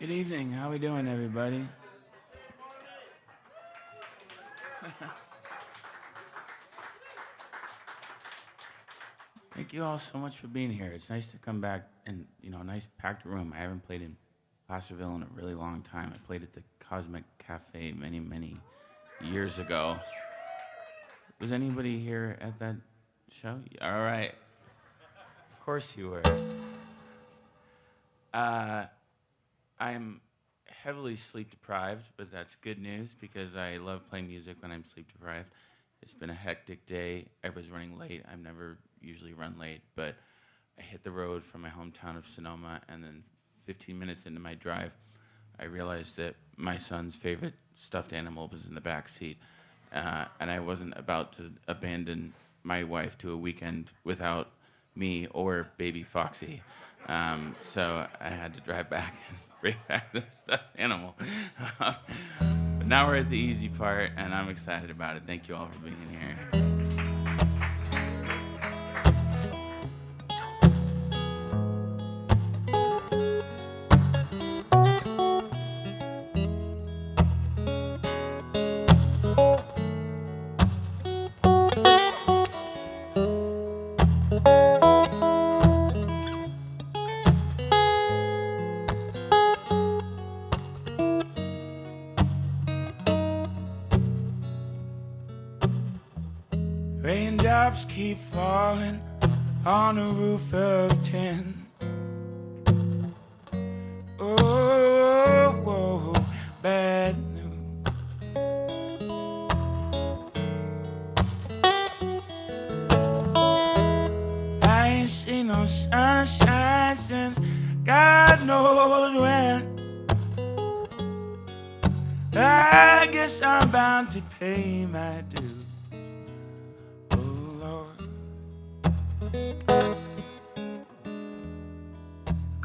Good evening. How we doing, everybody? Thank you all so much for being here. It's nice to come back and, a nice packed room. I haven't played in Placerville in a really long time. I played at the Cosmic Cafe many, many years ago. Was anybody here at that show? All right. Of course you were. I'm heavily sleep deprived, but that's good news because I love playing music when I'm sleep deprived. It's been a hectic day. I was running late. I've never usually run late, but I hit the road from my hometown of Sonoma, and then 15 minutes into my drive, I realized that my son's favorite stuffed animal was in the back seat, and I wasn't about to abandon my wife to a weekend without me or baby Foxy. So I had to drive back and bring back the stuffed animal. But now we're at the easy part, and I'm excited about it. Thank you all for being here. Raindrops keep falling on a roof of tin. Oh, bad news. I ain't seen no sunshine since God knows when. I guess I'm bound to pay my dues.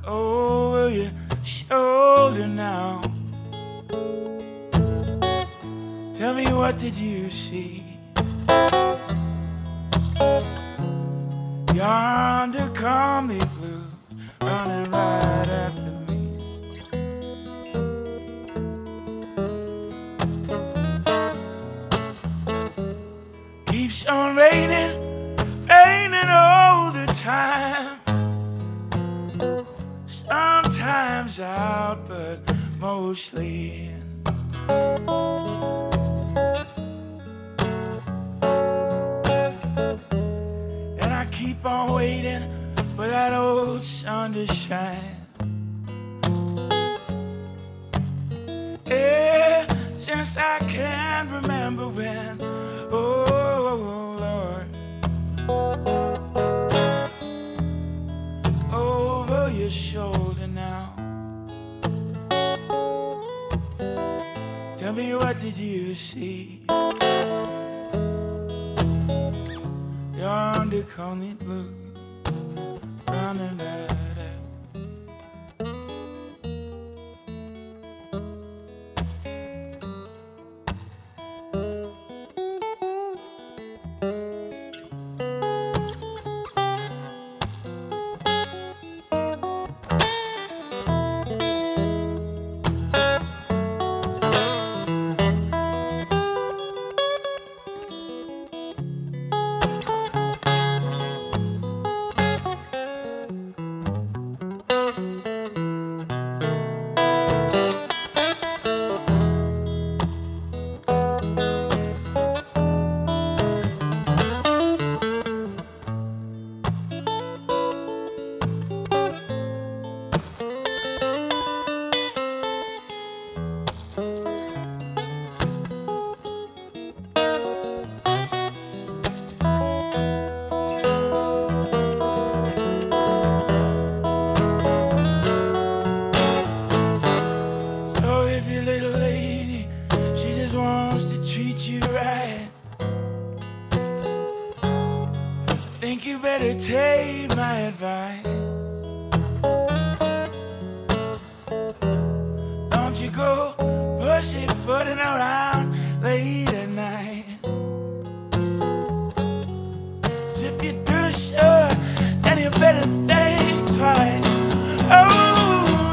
Over your shoulder now. Tell me, what did you see? Yonder come the blues running right after me. Keeps on raining, raining all the time. Sometimes out, but mostly in. And I keep on waiting for that old sun to shine. Yeah, since I can't remember when. Oh, Lord. Over your shoulder now. Tell me, what did you see? Yonder Coney blue running right after. Think you better take my advice. Don't you go pussyfooting around late at night. 'Cause if you do sure, then you better think twice. Oh,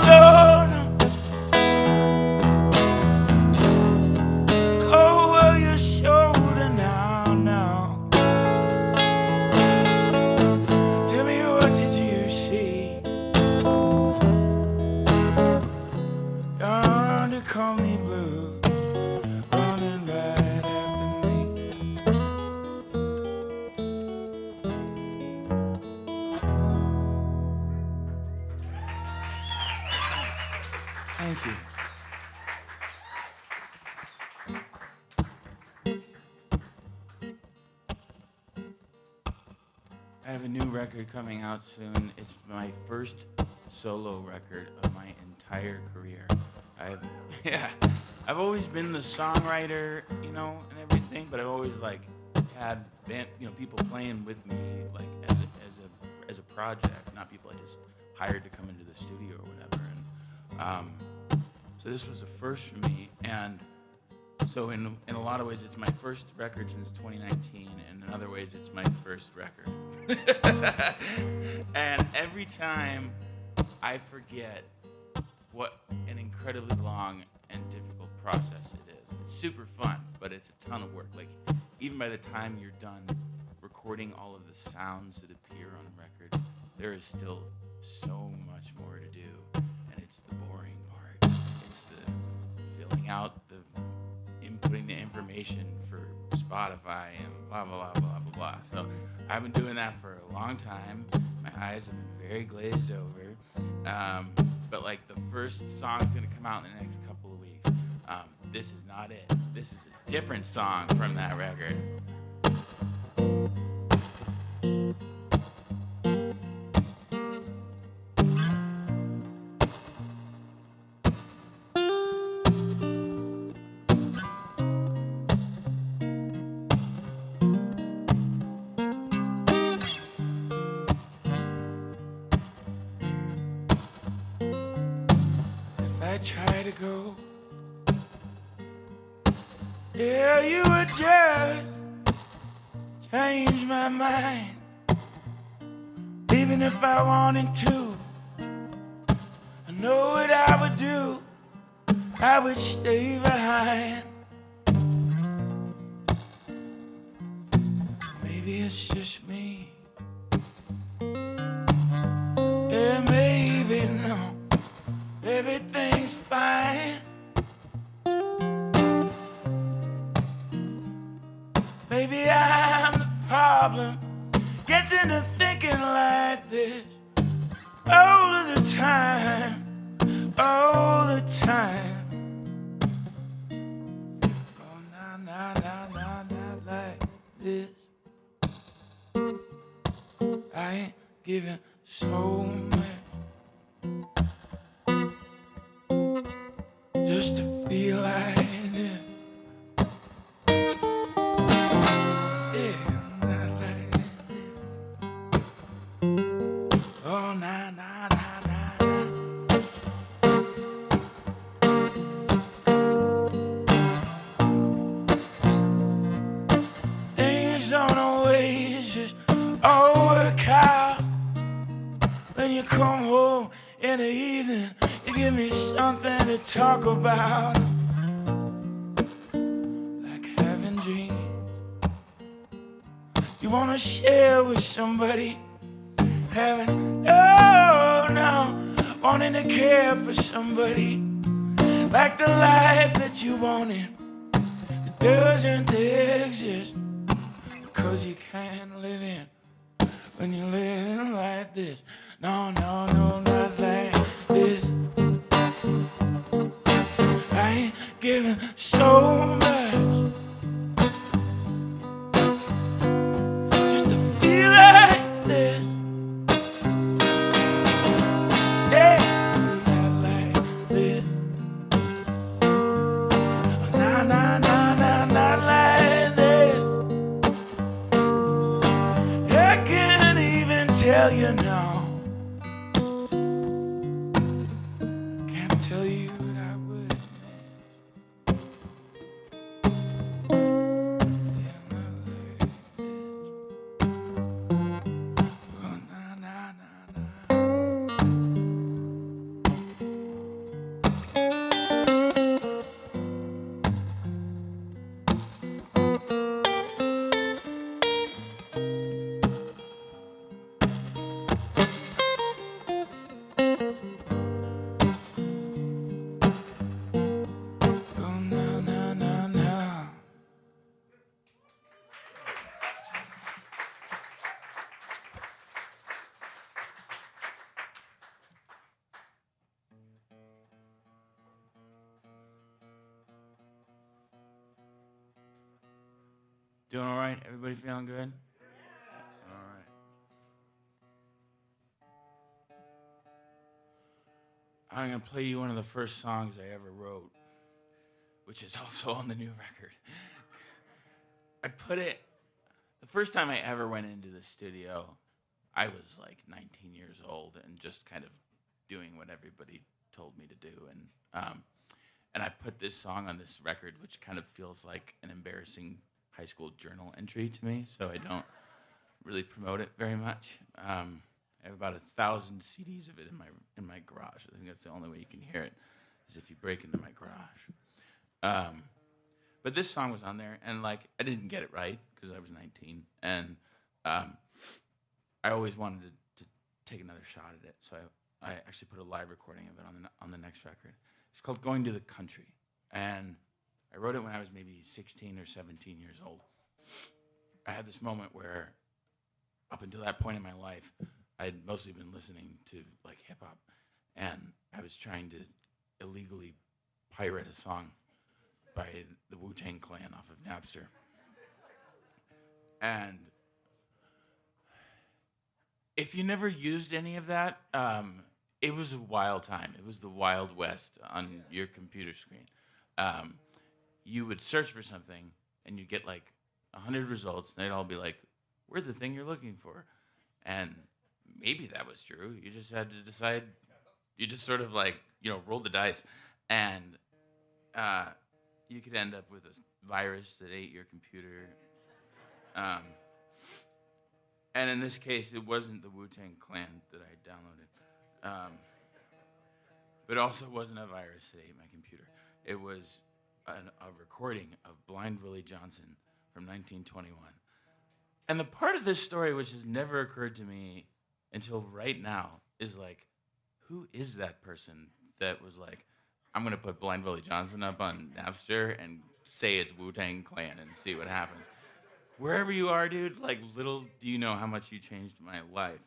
no, no. I have a new record coming out soon. It's my first solo record of my entire career. I've yeah, I've always been the songwriter, you know, and everything, but I've always like had band, you know, people playing with me like as a project, not people I just hired to come into the studio or whatever. And so this was a first for me, and so in a lot of ways, it's my first record since 2019, and in other ways, it's my first record. And every time I forget what an incredibly long and difficult process it is. It's super fun, but it's a ton of work. Like, even by the time you're done recording all of the sounds that appear on a record, there is still so much more to do, and it's the boring part. It's the filling out the inputting the information for Spotify and blah, blah, blah, blah, blah, blah. So I've been doing that for a long time. My eyes have been very glazed over. But like the first song's gonna come out in the next couple of weeks. This is not it. This is a different song from that record. I try to go, yeah, you would just change my mind, even if I wanted to. I know what I would do, I would stay behind. Maybe it's just me, yeah, maybe no. Everything's fine. Maybe I'm the problem. Getting to thinking like this all of the time, all the time. Oh, not like this. I ain't giving so much just to feel like this. Yeah, not like this. Oh, nah. Things don't always just all work out. When you come home in the evening, you give me something to talk about, like having dreams you wanna share with somebody, having wanting to care for somebody, like the life that you wanted that doesn't exist, because you can't live in when you're living like this. No, not like this. I ain't giving so much just to feel like this. Yeah, not like this. Not like this. I can't even tell you now. Can't tell you what I would. Yeah, not like this. Oh, nah. Doing all right? Everybody feeling good? All right. I'm gonna play you one of the first songs I ever wrote, which is also on the new record. I put it the first time I ever went into the studio. I was like 19 years old and just kind of doing what everybody told me to do, and I put this song on this record, which kind of feels like an embarrassing high school journal entry to me. So I don't really promote it very much. I have about 1,000 CDs of it in my garage. I think that's the only way you can hear it, is if you break into my garage. But this song was on there, and like I didn't get it right because I was 19, and I always wanted to take another shot at it. So I actually put a live recording of it on the next record. It's called "Going to the Country," and I wrote it when I was maybe 16 or 17 years old. I had this moment where, up until that point in my life, I had mostly been listening to like hip hop, and I was trying to illegally pirate a song by the Wu-Tang Clan off of Napster. And if you never used any of that, it was a wild time. It was the Wild West on your computer screen. You would search for something, and you'd get like 100 results, and they'd all be like, "We're the thing you're looking for." And maybe that was true. You just had to decide. You just sort of like, roll the dice. And you could end up with a virus that ate your computer. And in this case, it wasn't the Wu-Tang Clan that I downloaded. But also wasn't a virus that ate my computer. It was a recording of Blind Willie Johnson from 1921. And the part of this story which has never occurred to me until right now is like, who is that person that was like, I'm going to put Blind Willie Johnson up on Napster and say it's Wu-Tang Clan and see what happens. Wherever you are, dude, like, little do you know how much you changed my life.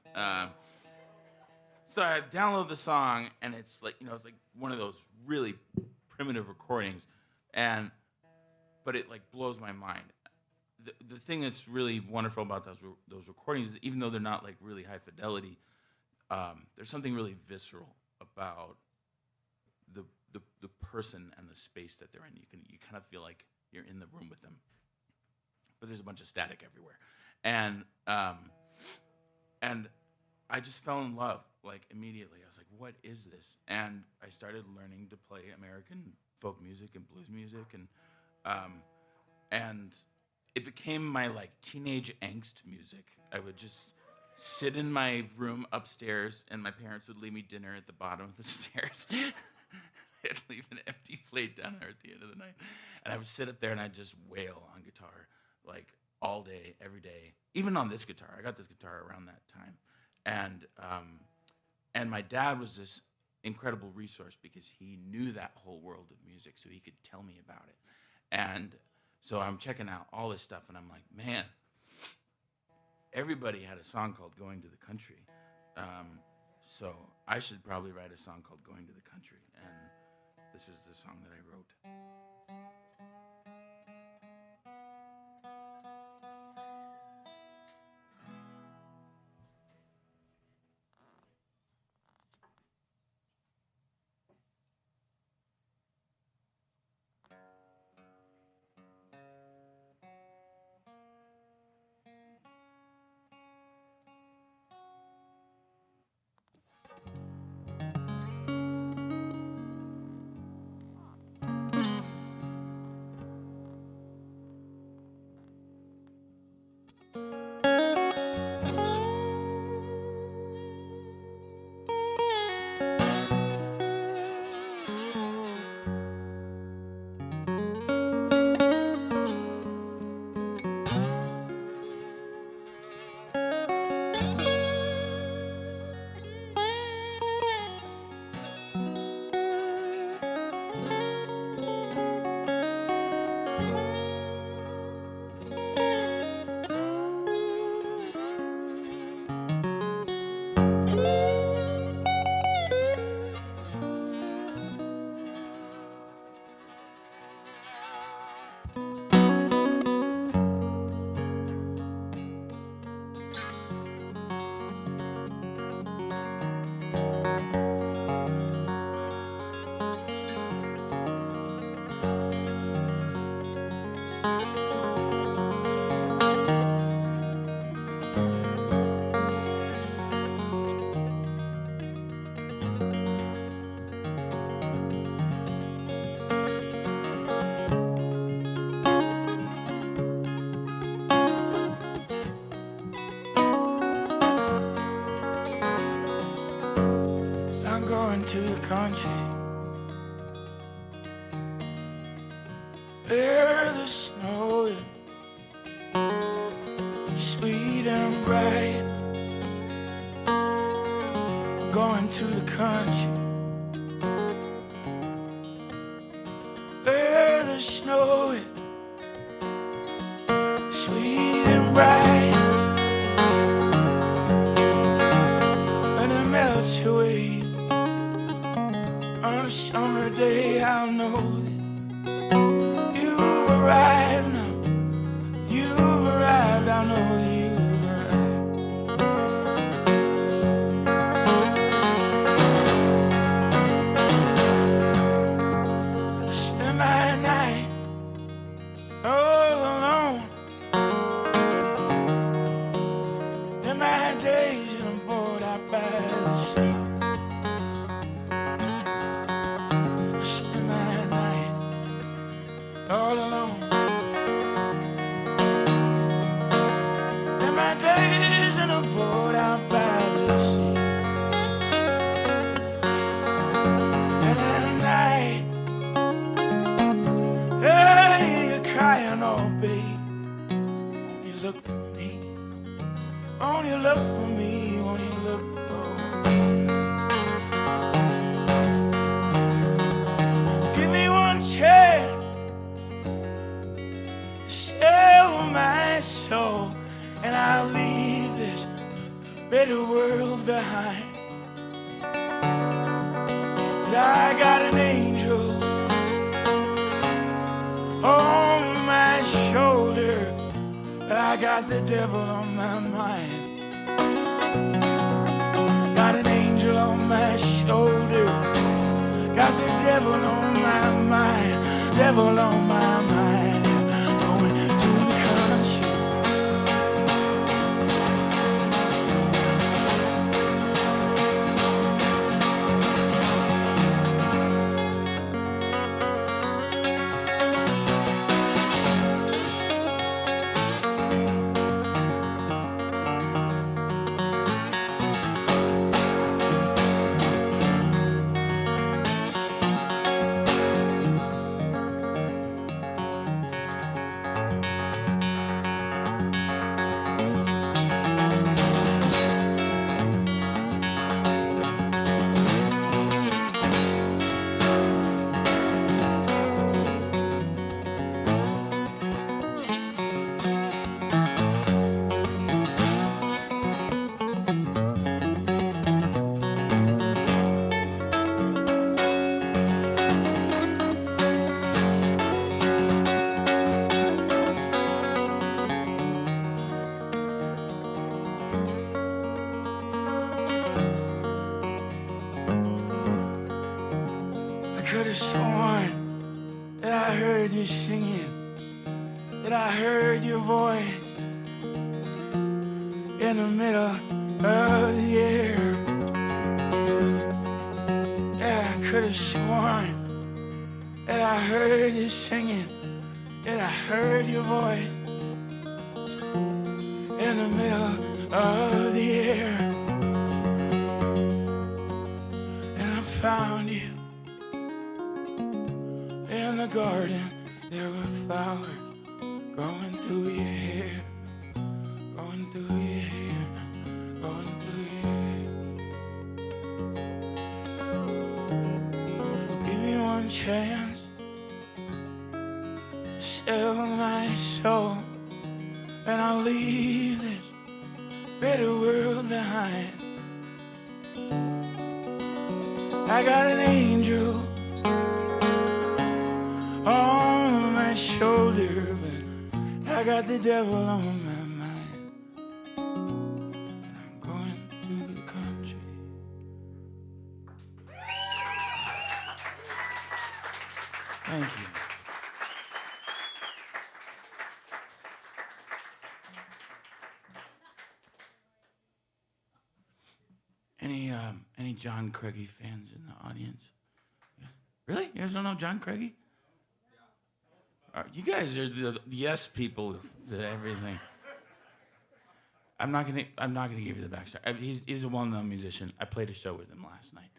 So I download the song, and it's like, it's like one of those really primitive recordings, but it like blows my mind. The thing that's really wonderful about those recordings is even though they're not like really high fidelity, there's something really visceral about the person and the space that they're in. You kind of feel like you're in the room with them, but there's a bunch of static everywhere, and I just fell in love like immediately. I was like, what is this? And I started learning to play American folk music and blues music, and it became my like teenage angst music. I would just sit in my room upstairs, and my parents would leave me dinner at the bottom of the stairs. I'd leave an empty plate down there at the end of the night, and I would sit up there and I'd just wail on guitar like all day, every day. Even on this guitar, I got this guitar around that time, and my dad was this incredible resource because he knew that whole world of music, so he could tell me about it. And so I'm checking out all this stuff, and I'm like, man, everybody had a song called "Going to the Country." So I should probably write a song called "Going to the Country." And this is the song that I wrote. going to the country where the snow is sweet and bright. Going to the country where the snow is sweet and bright, and it melts away on a summer day. I'll know that you've arrived now. You've arrived, I know that you've arrived. I spend my night all alone, and my days in a boat out by the sea. I spend my night all alone, and my days in a boat out by the sea. And at night, hey, you're crying, oh babe, won't you look for me? Won't you look for me? Won't you look for me? Give me one chance, sell my soul, and I'll leave this better world behind. But I got an angel on my shoulder, but I got the devil on my mind. Got an angel on my shoulder, got the devil on my mind, devil on my mind. Going to the country, I could have sworn that I heard you singing, that I heard your voice in the middle of the air. Yeah, I could have sworn that I heard you singing, that I heard your voice in the middle of the air. And I found you in the garden. There were flowers growing through your hair, going through your hair, going through your hair. Give me one chance, sell my soul, and I'll leave this better world behind. I got an angel on my shoulder, but I got the devil on my mind, and I'm going to the country. Thank you. Any John Craigie fans in the audience? Really? You guys don't know John Craigie? You guys are the yes people to everything. I'm not gonna give you the backstory. He's a well-known musician. I played a show with him last night,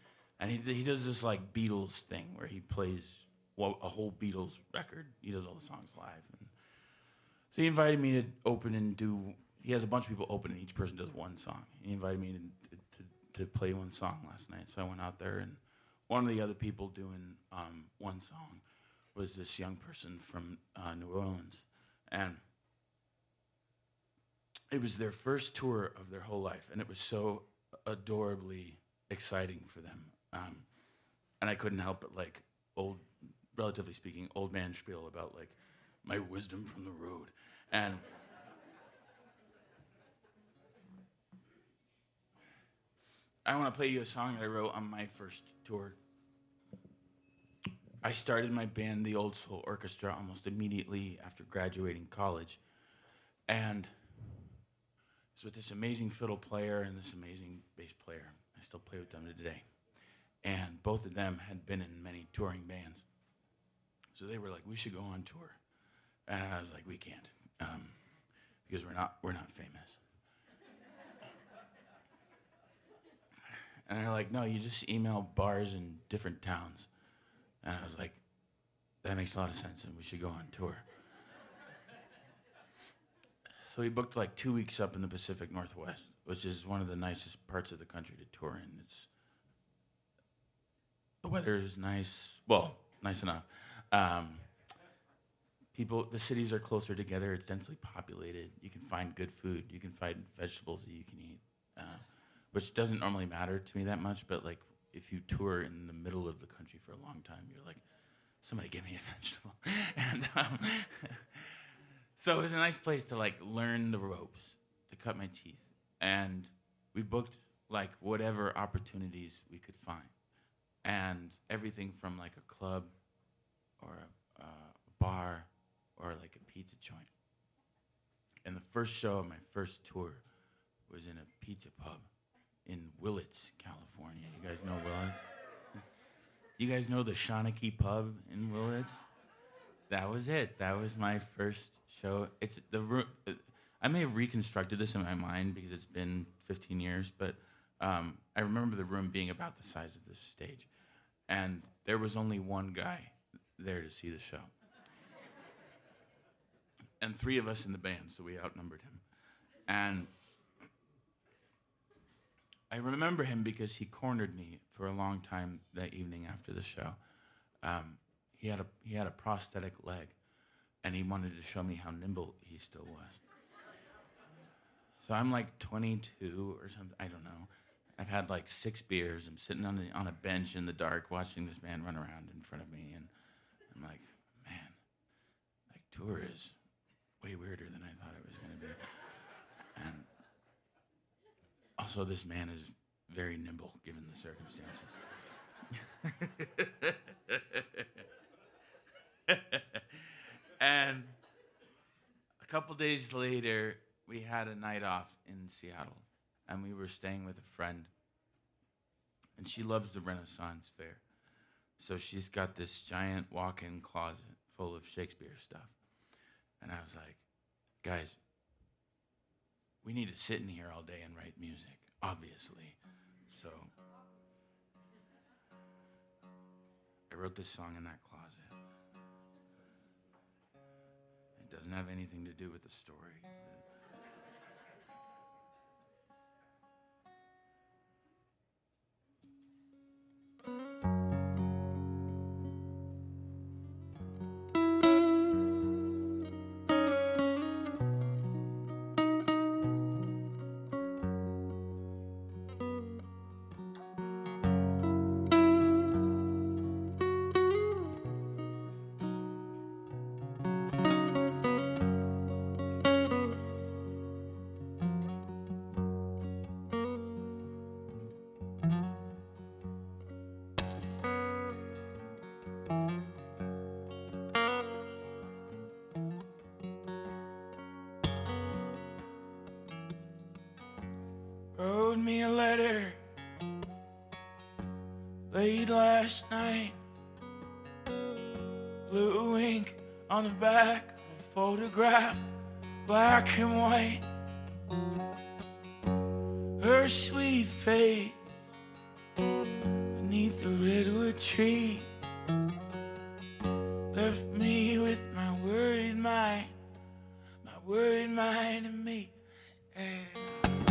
And he does this like Beatles thing where he plays a whole Beatles record. He does all the songs live. And so he invited me to open and do. He has a bunch of people open, and each person does one song. He invited me to play one song last night. So I went out there, and one of the other people doing one song was this young person from New Orleans, and it was their first tour of their whole life, and it was so adorably exciting for them. And I couldn't help but like relatively speaking, old man spiel about like my wisdom from the road. And I want to play you a song that I wrote on my first tour. I started my band, the Old Soul Orchestra, almost immediately after graduating college. And it's with this amazing fiddle player and this amazing bass player. I still play with them today. And both of them had been in many touring bands. So they were like, we should go on tour. And I was like, we can't, because we're not famous. And they're like, no, you just email bars in different towns. And I was like, that makes a lot of sense, and we should go on tour. So we booked like 2 weeks up in the Pacific Northwest, which is one of the nicest parts of the country to tour in. The weather is nice, well, nice enough. The cities are closer together. It's densely populated. You can find good food. You can find vegetables that you can eat, which doesn't normally matter to me that much. But like, if you tour in the middle of the country for a long time, you're like, somebody give me a vegetable. And so it was a nice place to like learn the ropes, to cut my teeth. And we booked like whatever opportunities we could find. And everything from like a club or a bar or like a pizza joint. And the first show of my first tour was in a pizza pub in Willits, California. You guys know Willits? You guys know the Shawnee Pub in Willits? That was it. That was my first show. It's the room. I may have reconstructed this in my mind because it's been 15 years, but I remember the room being about the size of this stage. And there was only one guy there to see the show. And 3 of us in the band, so we outnumbered him. And I remember him because he cornered me for a long time that evening after the show. He had a prosthetic leg, and he wanted to show me how nimble he still was. So I'm like 22 or something, I don't know. I've had like 6 beers. I'm sitting on a bench in the dark watching this man run around in front of me, and I'm like, man, like tour is way weirder than I thought it was going to be. And also, this man is very nimble given the circumstances. And a couple days later, we had a night off in Seattle, and we were staying with a friend, and she loves the Renaissance Fair. So she's got this giant walk-in closet full of Shakespeare stuff. And I was like, guys, we need to sit in here all day and write music, obviously. So I wrote this song in that closet. It doesn't have anything to do with the story. Wrote me a letter late last night, blue ink on the back of a photograph, black and white. Her sweet face beneath beneath a redwood tree. Left me with my worried mind and me. And